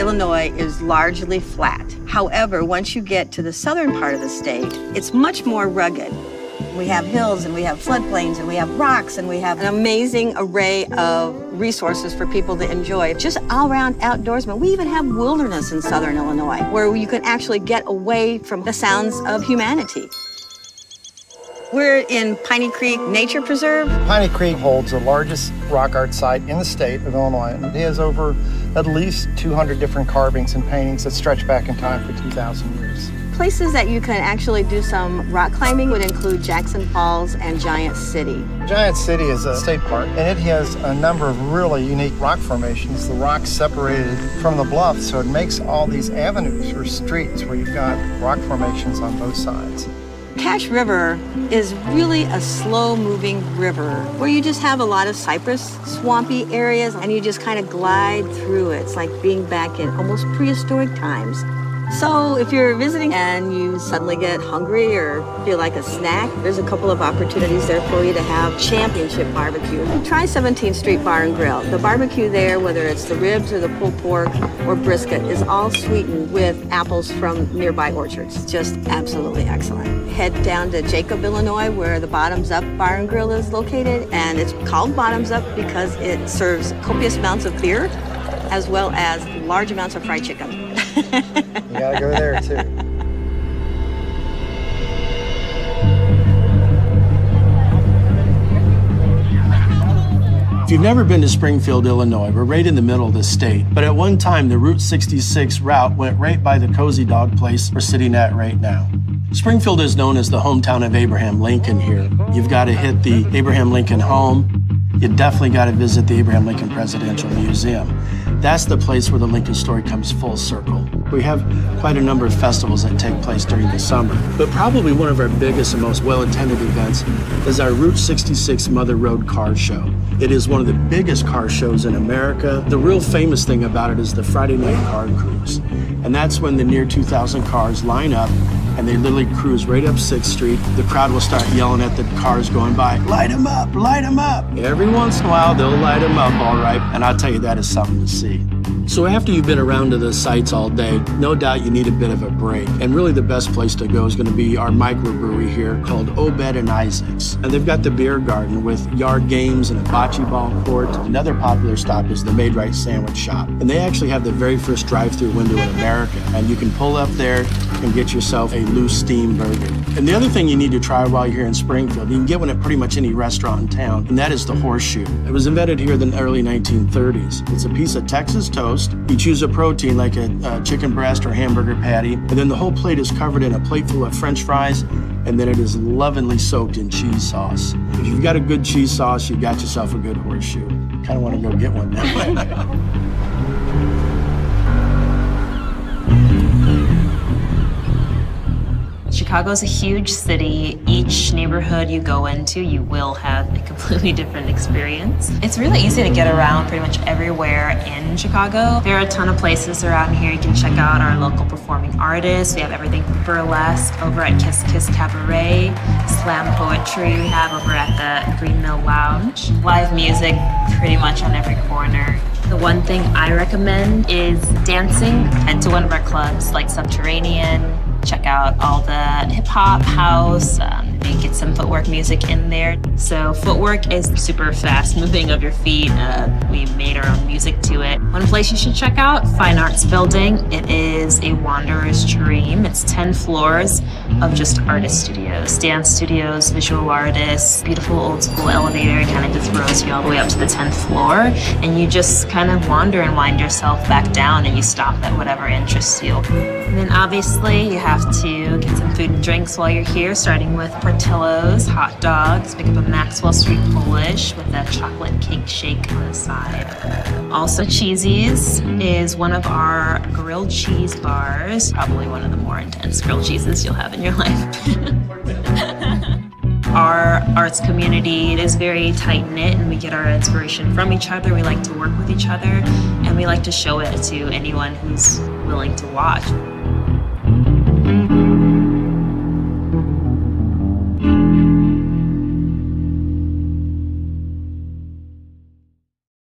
Illinois is largely flat. However, once you get to the southern part of the state, it's much more rugged. We have hills and we have floodplains and we have rocks and we have an amazing array of resources for people to enjoy. Just all-around outdoorsmen. We even have wilderness in southern Illinois where you can actually get away from the sounds of humanity. We're in Piney Creek Nature Preserve. Piney Creek holds the largest rock art site in the state of Illinois, and it has over at least 200 different carvings and paintings that stretch back in time for 2,000 years. Places that you can actually do some rock climbing would include Jackson Falls and Giant City. Giant City is a state park, and it has a number of really unique rock formations. The rock's separated from the bluff, so it makes all these avenues or streets where you've got rock formations on both sides. Cache River is really a slow-moving river where you just have a lot of cypress, swampy areas, and you just kind of glide through it. It's like being back in almost prehistoric times. So if you're visiting and you suddenly get hungry or feel like a snack, there's a couple of opportunities there for you to have championship barbecue. Try 17th Street Bar and Grill. The barbecue there, whether it's the ribs or the pulled pork or brisket, is all sweetened with apples from nearby orchards. Just absolutely excellent. Head down to Jacob, Illinois, where the Bottoms Up Bar and Grill is located, and it's called Bottoms Up because it serves copious amounts of beer as well as large amounts of fried chicken. You gotta go there too. If you've never been to Springfield, Illinois, we're right in the middle of the state. But at one time, the Route 66 route went right by the Cozy Dog place we're sitting at right now. Springfield is known as the hometown of Abraham Lincoln here. You've got to hit the Abraham Lincoln home. You definitely got to visit the Abraham Lincoln Presidential Museum. That's the place where the Lincoln story comes full circle. We have quite a number of festivals that take place during the summer, but probably one of our biggest and most well-attended events is our Route 66 Mother Road Car Show. It is one of the biggest car shows in America. The real famous thing about it is the Friday night car cruise. And that's when the near 2,000 cars line up and they literally cruise right up 6th Street. The crowd will start yelling at the cars going by, light them up, light them up. Every once in a while, they'll light them up, all right. And I'll tell you, that is something to see. So after you've been around to the sites all day, no doubt you need a bit of a break. And really the best place to go is going to be our microbrewery here called Obed and Isaac's. And they've got the beer garden with yard games and a bocce ball court. Another popular stop is the Made Right Sandwich Shop. And they actually have the very first drive-through window in America. And you can pull up there and get yourself a loose steam burger. And the other thing you need to try while you're here in Springfield, you can get one at pretty much any restaurant in town, and that is the horseshoe. It was invented here in the early 1930s. It's a piece of Texas toast. You choose a protein like a chicken breast or hamburger patty, and then the whole plate is covered in a plate full of French fries, and then it is lovingly soaked in cheese sauce. If you've got a good cheese sauce, you got yourself a good horseshoe. Kind of want to go get one now. Chicago's a huge city. Each neighborhood you go into, you will have a completely different experience. It's really easy to get around pretty much everywhere in Chicago. There are a ton of places around here. You can check out our local performing artists. We have everything from burlesque over at Kiss Kiss Cabaret, slam poetry we have over at the Green Mill Lounge. Live music pretty much on every corner. The one thing I recommend is dancing. Head to one of our clubs like Subterranean. Check out all the hip-hop, house, maybe get some footwork music in there. So footwork is super fast moving of your feet. We made our own music to it. One place you should check out, Fine Arts Building. It is a wanderer's dream. It's 10 floors of just artist studios, dance studios, visual artists, beautiful old school elevator. It kind of just throws you all the way up to the 10th floor. And you just kind of wander and wind yourself back down and you stop at whatever interests you. And then obviously you have to get some food and drinks while you're here, starting with Portillo's, hot dogs, pick up a Maxwell Street Polish with a chocolate cake shake on the side. Also Cheesy's is one of our grilled cheese bars, probably one of the more intense grilled cheeses you'll have in your life. Our arts community is very tight-knit and we get our inspiration from each other. We like to work with each other and we like to show it to anyone who's willing to watch.